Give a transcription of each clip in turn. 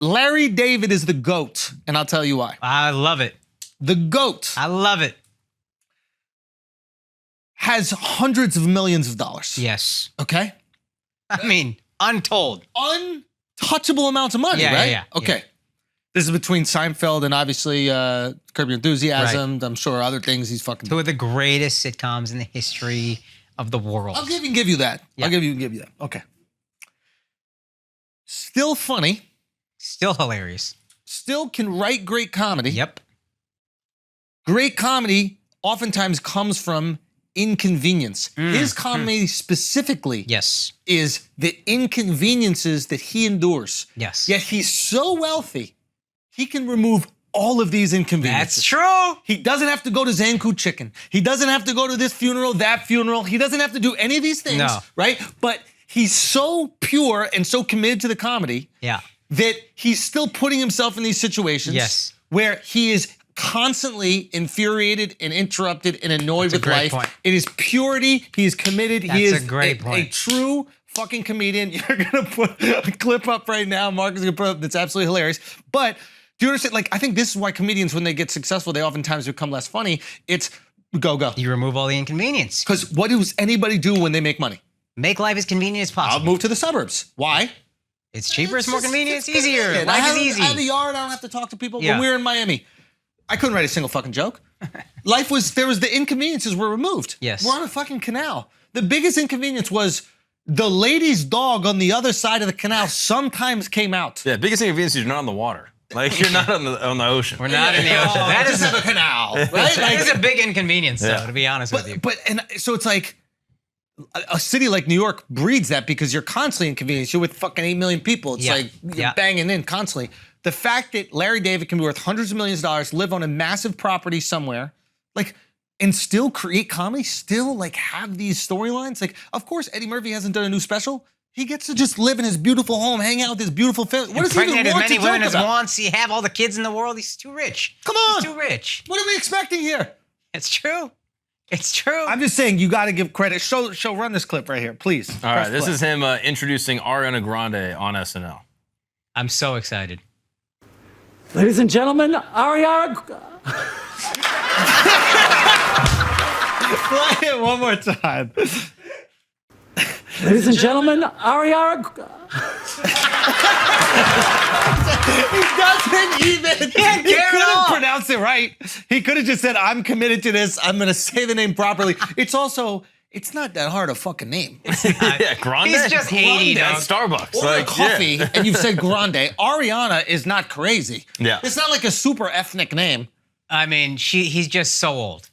Larry David is the GOAT, and I'll tell you why. I love it. The GOAT. I love it. Has hundreds of millions of dollars. Yes. Okay? I mean, untold. Untouchable amounts of money, right? Yeah. Okay. Yeah. This is between Seinfeld and obviously Curb Your Enthusiasm. Right. I'm sure other things he's fucking... Two of the greatest sitcoms in the history of the world. I'll give you that. Yeah. I'll give you that. Okay. Still funny. Still hilarious. Still can write great comedy. Yep. Great comedy oftentimes comes from inconvenience. His comedy specifically is the inconveniences that he endures. Yes. Yet he's so wealthy, he can remove all of these inconveniences. That's true. He doesn't have to go to Zanku Chicken. He doesn't have to go to this funeral, that funeral. He doesn't have to do any of these things, right? But he's so pure and so committed to the comedy that he's still putting himself in these situations where he is constantly infuriated and interrupted and annoyed with life. It is purity. He is committed. He is a true fucking comedian. You're gonna put a clip up right now. Mark is gonna put up that's absolutely hilarious. But do you understand? Like, I think this is why comedians, when they get successful, they oftentimes become less funny. It's go. You remove all the inconvenience. Because what does anybody do when they make money? Make life as convenient as possible. I'll move to the suburbs. Why? It's cheaper. It's more convenient. It's easier. Life is easy. I have a yard. I don't have to talk to people. When we were in Miami, I couldn't write a single fucking joke. There was the inconveniences were removed. Yes. We're on a fucking canal. The biggest inconvenience was the lady's dog on the other side of the canal sometimes came out. Yeah, biggest inconvenience is you're not on the water. Like, you're not on the ocean. We're not in the ocean. That is a canal, right? That is a big inconvenience, though, to be honest with you. So it's like, a city like New York breeds that because you're constantly inconvenienced. You're with fucking 8 million people. It's like you're banging in constantly. The fact that Larry David can be worth hundreds of millions of dollars, live on a massive property somewhere, like, and still create comedy, still like have these storylines. Like, of course, Eddie Murphy hasn't done a new special. He gets to just live in his beautiful home, hang out with his beautiful family. What does he even want to joke about? Impregnate as many women as wants. He have all the kids in the world. He's too rich. Come on. He's too rich. What are we expecting here? It's true. It's true. I'm just saying, you got to give credit. Run this clip right here, please. All right, this is him introducing Ariana Grande on SNL. I'm so excited. Ladies and gentlemen, Ariana. Play it one more time. Ladies and gentlemen, Ariana. He doesn't even. He couldn't pronounce it right. He could have just said, "I'm committed to this. I'm gonna say the name properly." It's also. It's not that hard a fucking name. Yeah, Grande. He's just 80, dog. Starbucks. Or like coffee, and you've said Grande. Ariana is not crazy. Yeah. It's not like a super ethnic name. I mean, he's just so old.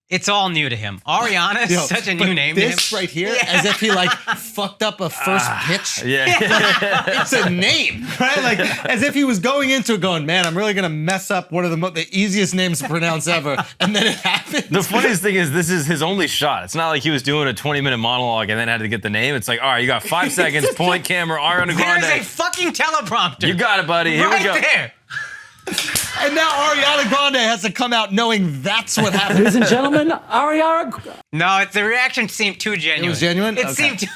It's all new to him. Ariana is such a new name to him. This right here, as if he like fucked up a first pitch. Yeah. It's a name, right? Like as if he was going into it going, man, I'm really gonna mess up one of the easiest names to pronounce ever. And then it happened. The funniest thing is this is his only shot. It's not like he was doing a 20-minute monologue and then had to get the name. It's like, all right, you got 5 seconds, point camera, Ariana Grande. There's a fucking teleprompter. You got it, buddy. Here we go. Right there. And now Ariana Grande has to come out knowing that's what happened. Ladies and gentlemen, Ariana. No, the reaction seemed too genuine. It was genuine? It seemed too,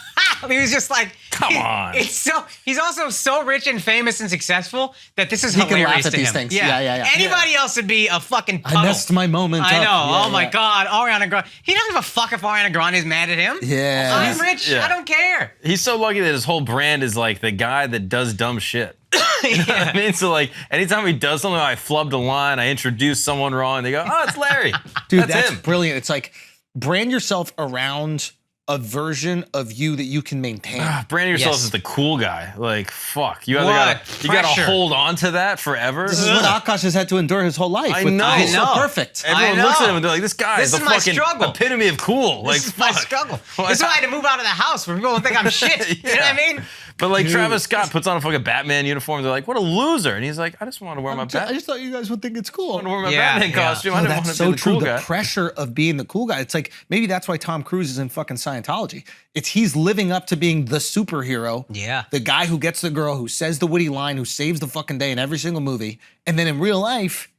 he was just like, come on. He's also so rich and famous and successful that this is he hilarious can laugh at to these him. things. Yeah. Anybody else would be a fucking puddle. I messed my moment I know. up. Oh my God, Ariana Grande. He doesn't give a fuck if Ariana Grande is mad at him. Yeah. I'm rich. I don't care. He's so lucky that his whole brand is like the guy that does dumb shit. You know what I mean? So like, anytime he does something, I flubbed a line, I introduce someone wrong, they go, oh, it's Larry. Dude, that's him. brilliant. It's like, brand yourself around a version of you that you can maintain. Brand yourself as the cool guy. Like, fuck. You What gotta hold on to that forever. This is what Akaash has had to endure his whole life. I know. He's so perfect. Everyone looks at him and they're like, this guy is the my fucking struggle. epitome of cool. Like, This is my struggle. This is why I had to move out of the house where people don't think I'm shit. You know what I mean? But like Travis Scott puts on a fucking Batman uniform, they're like, what a loser. And he's like, I just want to wear my I Batman. just thought you guys would think it's cool. I want to wear my Batman costume. I didn't want to so be the true. cool The guy. pressure of being the cool guy. It's like, maybe that's why Tom Cruise is in fucking Scientology. It's he's living up to being the superhero. Yeah. The guy who gets the girl, who says the witty line, who saves the fucking day in every single movie. And then in real life,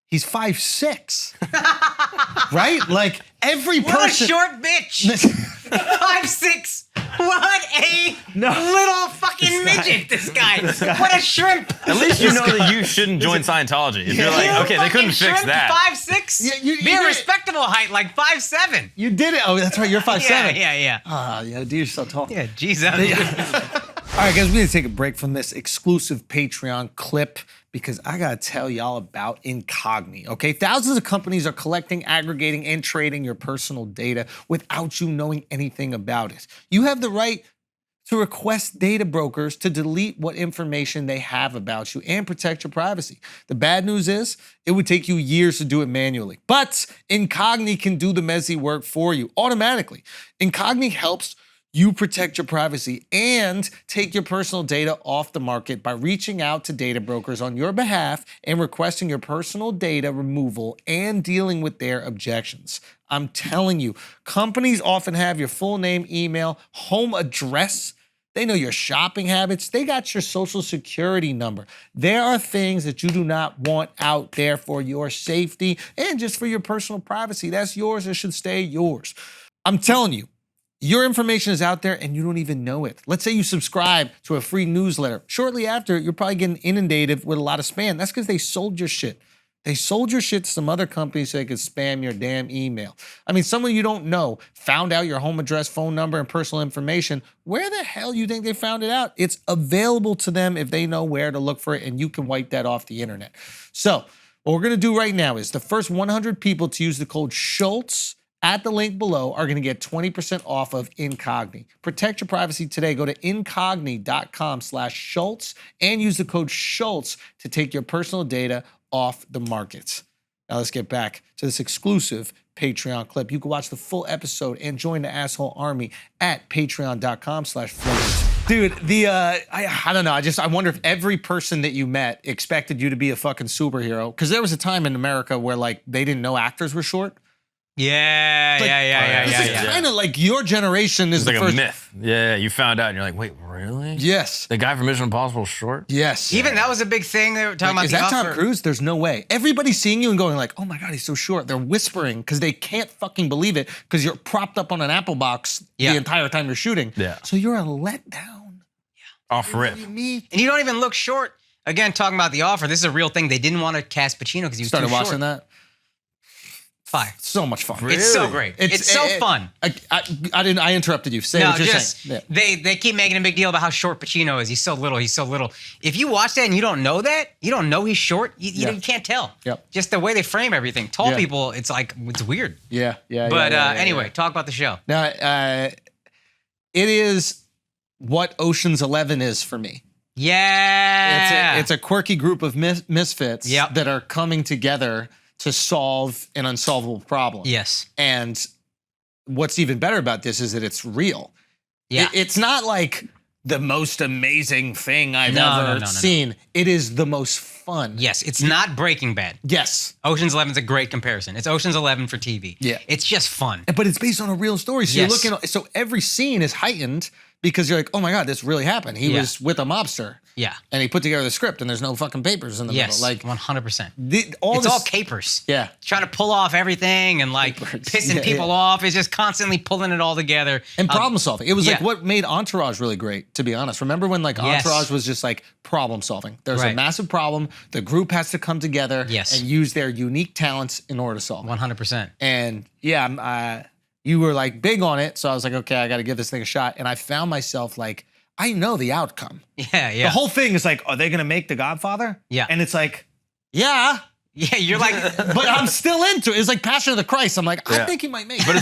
he's 5'6". Right? Like every person. What a short bitch. 5'6". What a little fucking midget, this guy. What a shrimp. At least you know that you shouldn't join Scientology. If you're like, okay, they couldn't fix that. 5'6"? Yeah, you Be a did it. respectable height, like 5'7". You did it. Oh, that's right. You're 5'7". Yeah. Ah, yeah, dude, you're so tall. Yeah, geez. All right, guys, we need to take a break from this exclusive Patreon clip because I gotta tell y'all about Incognito, okay? Thousands of companies are collecting, aggregating, and trading your personal data without you knowing anything about it. You have the right to request data brokers to delete what information they have about you and protect your privacy. The bad news is it would take you years to do it manually, but Incognito can do the messy work for you automatically. Incognito helps you protect your privacy and take your personal data off the market by reaching out to data brokers on your behalf and requesting your personal data removal and dealing with their objections. I'm telling you, companies often have your full name, email, home address. They know your shopping habits. They got your social security number. There are things that you do not want out there for your safety and just for your personal privacy. That's yours. It should stay yours. I'm telling you, your information is out there and you don't even know it. Let's say you subscribe to a free newsletter. Shortly after, you're probably getting inundated with a lot of spam. That's because they sold your shit. They sold your shit to some other companies so they could spam your damn email. I mean, someone you don't know found out your home address, phone number, and personal information. Where the hell do you think they found it out? It's available to them if they know where to look for it, and you can wipe that off the internet. So what we're gonna do right now is the first 100 people to use the code Schulz at the link below are going to get 20% off of Incognito. Protect your privacy today. Go to incognito.com/Schulz and use the code Schulz to take your personal data off the market. Now let's get back to this exclusive Patreon clip. You can watch the full episode and join the asshole army at patreon.com/Flagrant. Dude, I don't know. I wonder if every person that you met expected you to be a fucking superhero. Because there was a time in America where like they didn't know actors were short. Yeah. It's kind of like your generation is It's the like first. a myth. Yeah, you found out and you're like, wait, really? Yes. The guy from Mission Impossible is short? Yes. Even that was a big thing. They were talking about Is the that offer. Tom Cruise? There's no way. Everybody's seeing you and going like, oh my God, he's so short. They're whispering because they can't fucking believe it because you're propped up on an Apple box the entire time you're shooting. Yeah. So you're a letdown. Off rip. And you don't even look short. Again, talking about The Offer, this is a real thing. They didn't want to cast Pacino because he was Started too short. watching that. Fire. So much fun. It's so great. It's so fun. I interrupted you. Say what you're saying. Yeah. They keep making a big deal about how short Pacino is. He's so little. If you watch that and you don't know that, you don't know he's short, you can't tell. Yep. Just the way they frame everything. Tall people, it's like, it's weird. Yeah. But anyway, talk about the show. Now, it is what Ocean's 11 is for me. Yeah. It's a quirky group of misfits that are coming together to solve an unsolvable problem. Yes. And what's even better about this is that it's real. Yeah. It's not like the most amazing thing I've ever seen. It is the most fun. Yes, it's not Breaking Bad. Yes. Ocean's 11 is a great comparison. It's Ocean's 11 for TV. Yeah. It's just fun. But it's based on a real story. So you're looking, so every scene is heightened because you're like, oh my God, this really happened. He was with a mobster. Yeah. And he put together the script and there's no fucking papers in the middle. Like 100%. It's all capers. Yeah. Trying to pull off everything and like pissing people off. It's just constantly pulling it all together. And problem solving. It was like what made Entourage really great, to be honest. Remember when like Entourage was just like problem solving? There's a massive problem. The group has to come together and use their unique talents in order to solve it. 100%. And you were like big on it. So I was like, okay, I got to give this thing a shot. And I found myself like, I know the outcome. Yeah. The whole thing is like, are they going to make The Godfather? Yeah. And it's like, yeah. Yeah, you're like, but I'm still into it. It's like Passion of the Christ. I'm like, I think he might make it. But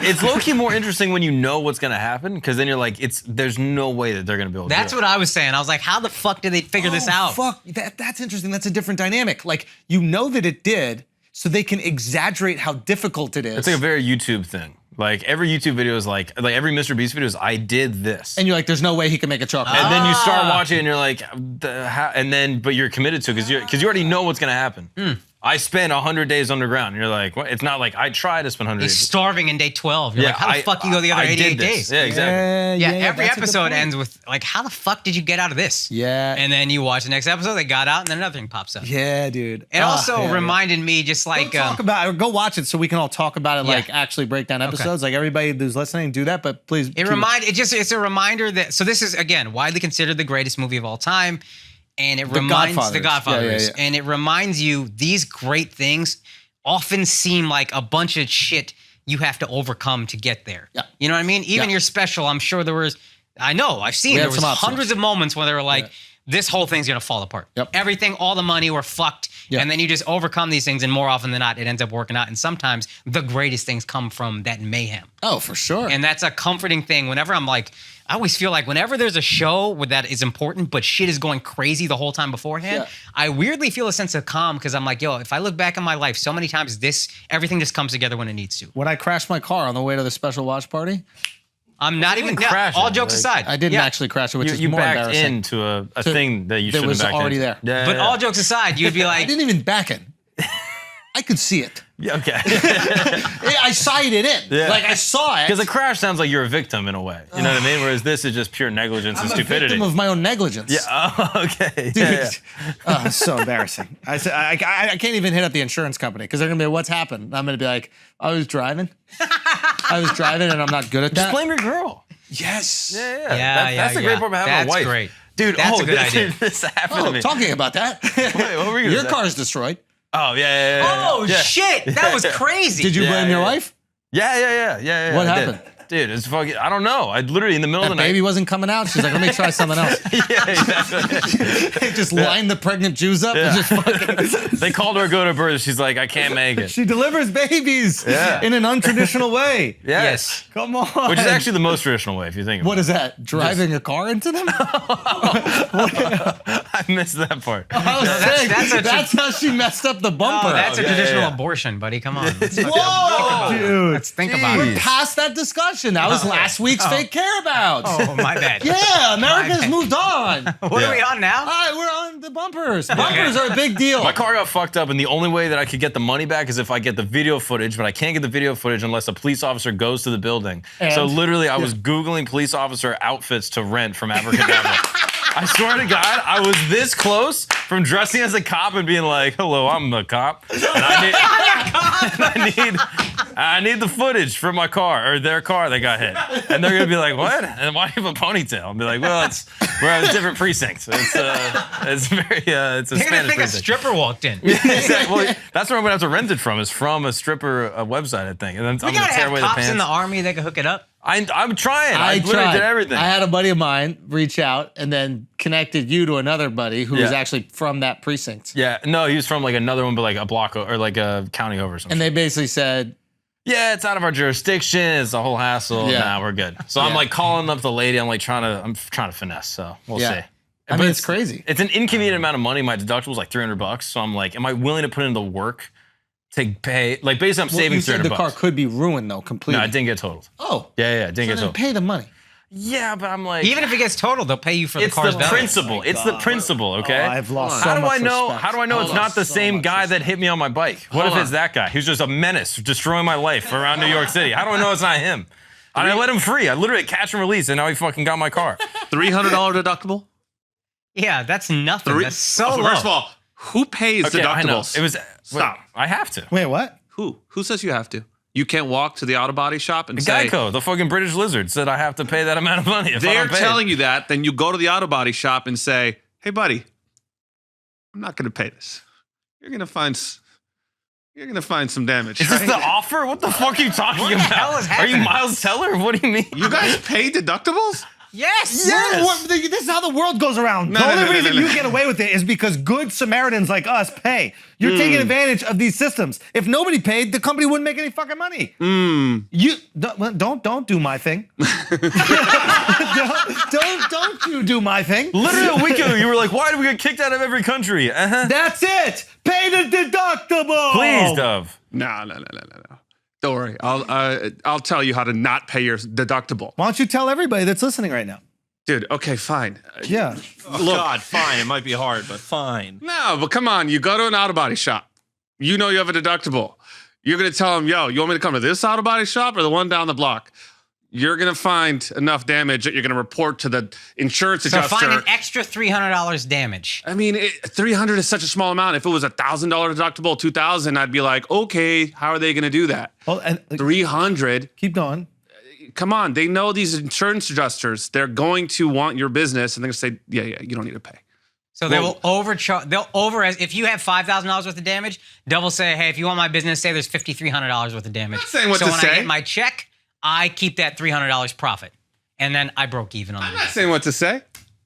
it's low-key more interesting when you know what's gonna happen, because then you're like, there's no way that they're gonna be able to do it. That's what I was saying. I was like, how the fuck did they figure this out? Fuck, that's interesting. That's a different dynamic. Like, you know that it did, so they can exaggerate how difficult it is. It's like a very YouTube thing. Like every YouTube video is like every Mr. Beast video is, I did this. And you're like, there's no way he can make a chocolate. And then you start watching and you're like, but you're committed to it because you already know what's gonna happen. I spent 100 days underground. And you're like, what? It's not like I tried to spend 100 He's days. starving in day 12. You're like, how the fuck you go the other 88 days? Yeah, exactly. Yeah, every episode ends with like, how the fuck did you get out of this? Yeah. And then you watch the next episode, they got out, and then another thing pops up. Yeah, dude. It also reminded me just like go watch it so we can all talk about it, like actually break down episodes. Like everybody who's listening, do that. But please, it's a reminder that this is again widely considered the greatest movie of all time. And it reminds the Godfathers, and it reminds you these great things often seem like a bunch of shit you have to overcome to get there. Yeah. You know what I mean? Even your special, I'm sure there was, I've seen there was hundreds of moments where they were like, this whole thing's gonna fall apart. Yep. Everything, all the money, we're fucked. Yep. And then you just overcome these things, and more often than not, it ends up working out. And sometimes the greatest things come from that mayhem. Oh, for sure. And that's a comforting thing. Whenever I'm like, I always feel like whenever there's a show that is important, but shit is going crazy the whole time beforehand, I weirdly feel a sense of calm because I'm like, yo, if I look back in my life, so many times everything just comes together when it needs to. When I crashed my car on the way to the special watch party, I'm not even crashing. All jokes aside, I didn't actually crash it, which is more backed embarrassing. Into a thing that you shouldn't have backed already into. there. Yeah, but all jokes aside, you'd be like, I didn't even back in. I could see it. Yeah, okay. I sighted it. Yeah. Like I saw it. Because a crash sounds like you're a victim in a way. You know what I mean? Whereas this is just pure negligence and stupidity. I'm a victim of my own negligence. Yeah. Oh, okay. Dude. Yeah. Oh, it's so embarrassing. I can't even hit up the insurance company because they're gonna be like, what's happened? I'm gonna be like, I was driving. And I'm not good at that. Just blame your girl. Yes. Yeah. That's the great part about having a wife. That's great. Dude, that's a good idea. This happened to me. Talking about that. Wait, what were you Your car's destroyed. Oh, yeah. Oh, shit. That was crazy. Did you blame your wife? Yeah. What happened? Dude, it's fucking, I don't know. I literally in the middle of the night. Baby wasn't coming out. She's like, let me try something else. Yeah, exactly. Just lined the pregnant Jews up and just fucking. They called her go to birth. She's like, I can't make it. She delivers babies in an untraditional way. Yes. Come on. Which is actually the most traditional way if you think about it. What is that? Driving a car into them? I missed that part. That's how she messed up the bumper. Oh, that's a traditional abortion, buddy. Come on. Whoa, dude. Let's think about it. We're past that discussion. That was last week's Fake Care About. Oh, my bad. Yeah, America's moved on. What are we on now? We're on the bumpers. Bumpers are a big deal. My car got fucked up, and the only way that I could get the money back is if I get the video footage, but I can't get the video footage unless a police officer goes to the building. So literally, I was Googling police officer outfits to rent from Abracadabra. I swear to God, I was this close from dressing as a cop and being like, hello, I'm a cop. And I need the footage from my car, or their car that got hit. And they're gonna be like, what? And why do you have a ponytail? I'll be like, well, we're at a different precinct. It's a Spanish think precinct. a stripper walked in. Exactly. Well, that's where I'm gonna have to rent it from, is from a stripper website, I think. And then I'm gonna tear away the pants. Cops in the army that can hook it up. I'm trying. I literally did everything. I had a buddy of mine reach out and then connected you to another buddy who was actually from that precinct. Yeah, no, he was from like another one, but like a block or like a county over or something. And they basically said, yeah, it's out of our jurisdiction. It's a whole hassle. Yeah. Nah, we're good. So I'm like calling up the lady. I'm trying to finesse. So we'll see. I mean, it's crazy. It's an inconvenient amount of money. My deductible is like $300. So I'm like, am I willing to put in the work to pay? Like basically, I'm saving $300. You said the car could be ruined though, completely. No, it didn't get totaled. Oh. Yeah, it didn't get totaled. Pay the money. Yeah, but I'm like, even if it gets totaled, they'll pay you for the car's value. It's the principle. It's the principle, okay? I've lost How do I know it's not the same guy that hit me on my bike? What if it's that guy who's just a menace, destroying my life around New York City? How do I know it's not him? And I let him free. I literally catch and release, and now he fucking got my car. $300 deductible? Yeah, that's nothing. That's so low. First of all, who pays deductibles? It was stop. I have to. Wait, what? Who? Who says you have to? You can't walk to the auto body shop and say... Geico, the fucking British lizard, said I have to pay that amount of money if I they're don't pay telling you that, then you go to the auto body shop and say, hey, buddy, I'm not going to pay this. You're going to find some damage. Is this the offer? What the fuck are you talking about? What the hell is happening? Are you Miles Teller? What do you mean? You guys pay deductibles? Yes. This is how the world goes around. The only reason you get away with it is because good Samaritans like us pay. You're taking advantage of these systems. If nobody paid, the company wouldn't make any fucking money. You don't do my thing. don't you do my thing. Literally a week ago, you were like, why do we get kicked out of every country? That's it. Pay the deductible. Please, Dove. No. Don't worry. I'll tell you how to not pay your deductible. Why don't you tell everybody that's listening right now? Dude, okay, fine. Yeah. Oh, God, fine. It might be hard, but fine. No, but come on. You go to an auto body shop. You know you have a deductible. You're going to tell them, yo, you want me to come to this auto body shop or the one down the block? You're going to find enough damage that you're going to report to the insurance adjuster. So find an extra $300 damage. I mean, $300 is such a small amount. If it was $1,000 deductible, $2,000, I'd be like, okay, how are they going to do that? Well, and $300. Keep going. Come on. They know these insurance adjusters. They're going to want your business, and they're going to say, yeah, you don't need to pay. So they will overcharge. If you have $5,000 worth of damage, they'll say, hey, if you want my business, say there's $5,300 worth of damage. I'm not saying what to say. So when I get my check, I keep that $300 profit. And then I broke even on the I'm not saying what to say.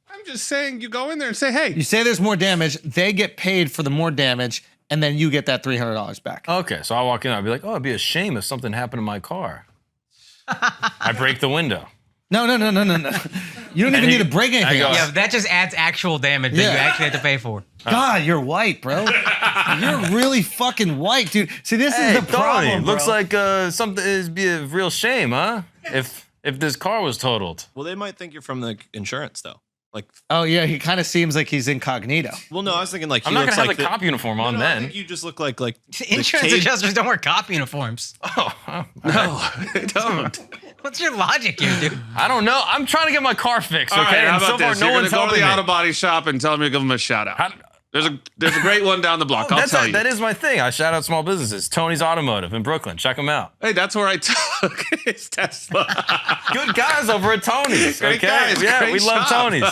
I'm just saying you go in there and say, hey. You say there's more damage, they get paid for the more damage, and then you get that $300 back. Okay, so I walk in, I'd be like, oh, it'd be a shame if something happened to my car. I break the window. No. You don't even need to break anything else. Yeah, that just adds actual damage that you actually have to pay for. God, you're white, bro. You're really fucking white, dude. See, this is the problem, bro. Looks like something it'd be a real shame, huh? If this car was totaled. Well, they might think you're from the insurance, though. Like, oh yeah, he kind of seems like he's Incognito. Well, no, I was thinking like I'm not gonna have the cop uniform on then. I think you just look like insurance adjusters don't wear cop uniforms. Oh no, they don't. What's your logic here, dude? I don't know. I'm trying to get my car fixed. Okay, All right, how and about so far this? no You're one's gonna go to the helping auto body shop and tell me to give them a shout out. There's a great one down the block. I'll tell you. That is my thing. I shout out small businesses. Tony's Automotive in Brooklyn. Check them out. Hey, that's where I took his Tesla. Good guys over at Tony's. Great Okay, guys, yeah, great we love shop. Tony's.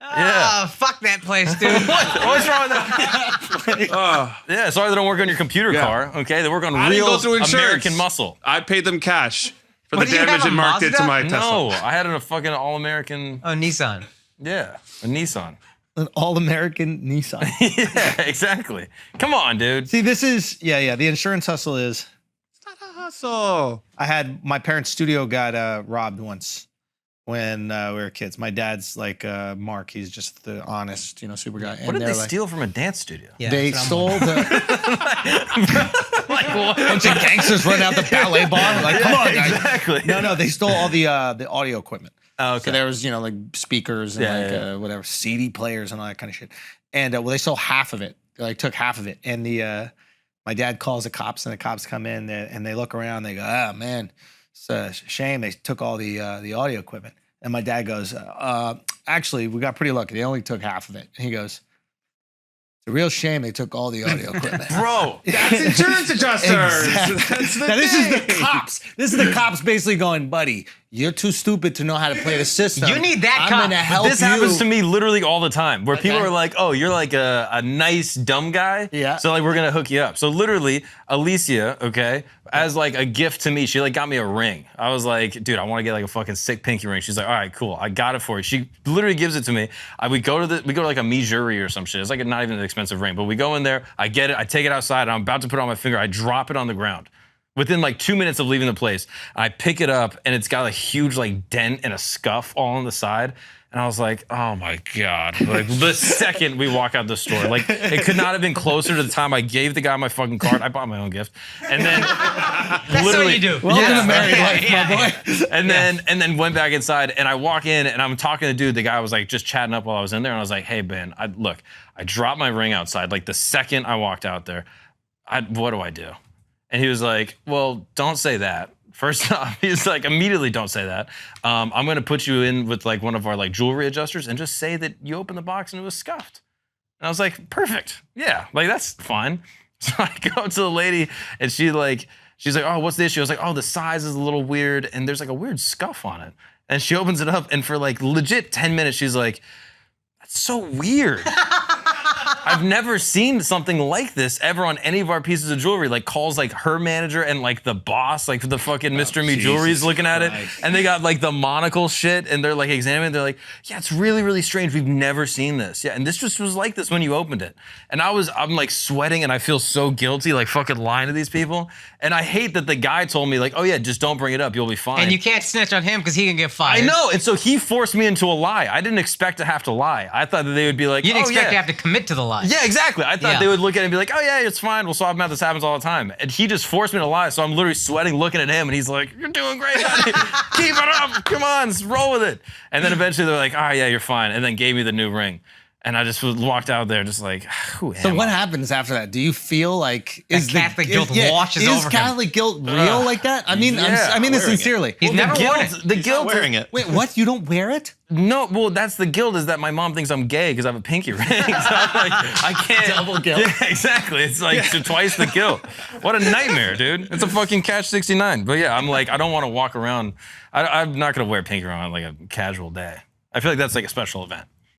Yeah. Fuck that place, dude. What's wrong with that? Yeah, sorry they don't work on your computer car. Okay, they work on real American muscle. I paid them cash for the damage that Mark did to my Tesla. No, I had a fucking all-American. Oh, Nissan. Yeah, a Nissan. An all-American Nissan. Yeah, exactly. Come on, dude. See, this is the insurance hustle is. It's not a hustle. I had my parents' studio got robbed once when we were kids. My dad's like Mark. He's just the honest, super guy. What did they steal from a dance studio? Yeah, they stole the bunch of gangsters running out the ballet bar. Like, come on, guys. Exactly. No, they stole all the audio equipment. Oh, okay. So there was, like speakers and whatever, CD players and all that kind of shit. And they stole half of it. They took half of it. And my dad calls the cops, and the cops come in and they look around. They go, "Oh man, it's a shame they took all the audio equipment." And my dad goes, "Actually, we got pretty lucky. They only took half of it." And he goes, "It's a real shame they took all the audio equipment." Bro, that's insurance adjusters. Exactly. This is the cops. This is the cops basically going, "Buddy, you're too stupid to know how to play the system. You need that I'm cop." gonna help this happens to me literally all the time, where people are like, "Oh, you're like a nice dumb guy, so like we're gonna hook you up." So literally, Alicia, okay, as like a gift to me, she like got me a ring. I was like, "Dude, I want to get like a fucking sick pinky ring." She's like, "All right, cool, I got it for you." She literally gives it to me. We go to like a Missouri or some shit. It's like not even an expensive ring, but we go in there. I get it. I take it outside. And I'm about to put it on my finger. I drop it on the ground. Within like 2 minutes of leaving the place, I pick it up and it's got a huge like dent and a scuff all on the side. And I was like, oh my God. Like the second we walk out the store, like it could not have been closer to the time I gave the guy my fucking card. I bought my own gift. And then that's what you do. Welcome to married life, my boy. And then went back inside and I walk in and I'm talking to the dude. The guy was like just chatting up while I was in there. And I was like, hey Ben, I dropped my ring outside. Like the second I walked out there, what do I do? And he was like, well, don't say that. First off, he's like, immediately don't say that. I'm going to put you in with like one of our like jewelry adjusters and just say that you opened the box and it was scuffed. And I was like, perfect. Yeah, like that's fine. So I go up to the lady and she's like, oh, what's the issue? I was like, oh, the size is a little weird and there's like a weird scuff on it. And she opens it up and for like legit 10 minutes, she's like, that's so weird. I've never seen something like this ever on any of our pieces of jewelry. Like calls like her manager and like the boss, like the fucking Mr. Me Jewelry's looking at it. And they got like the monocle shit and they're like examining it. They're like, yeah, it's really, really strange. We've never seen this. Yeah, and this just was like this when you opened it. And I'm like sweating and I feel so guilty, like fucking lying to these people. And I hate that the guy told me like, oh yeah, just don't bring it up. You'll be fine. And you can't snitch on him because he can get fired. I know. And so he forced me into a lie. I didn't expect to have to lie. I thought that they would be like, you didn't expect to have to commit to the lie. Yeah, exactly. I thought they would look at it and be like, oh yeah, it's fine. We'll swap them out. This happens all the time. And he just forced me to lie. So I'm literally sweating looking at him and he's like, you're doing great, honey. Keep it up. Come on, roll with it. And then eventually they're like, oh yeah, you're fine. And then gave me the new ring. And I just walked out there just like, who am So what I? happens after that? Do you feel like Catholic guilt washes over him? Is Catholic guilt real like that? I mean, I mean this sincerely. He's never worn it. The guilt wearing it. Wait, what? You don't wear it? No, well, that's the guilt is that my mom thinks I'm gay because I have a pinky ring. So I'm like, I can't. Double guilt. Yeah, exactly. It's like twice the guilt. What a nightmare, dude. It's a fucking catch 69. But yeah, I'm like, I don't want to walk around. I'm not going to wear pinky ring on like a casual day. I feel like that's like a special event.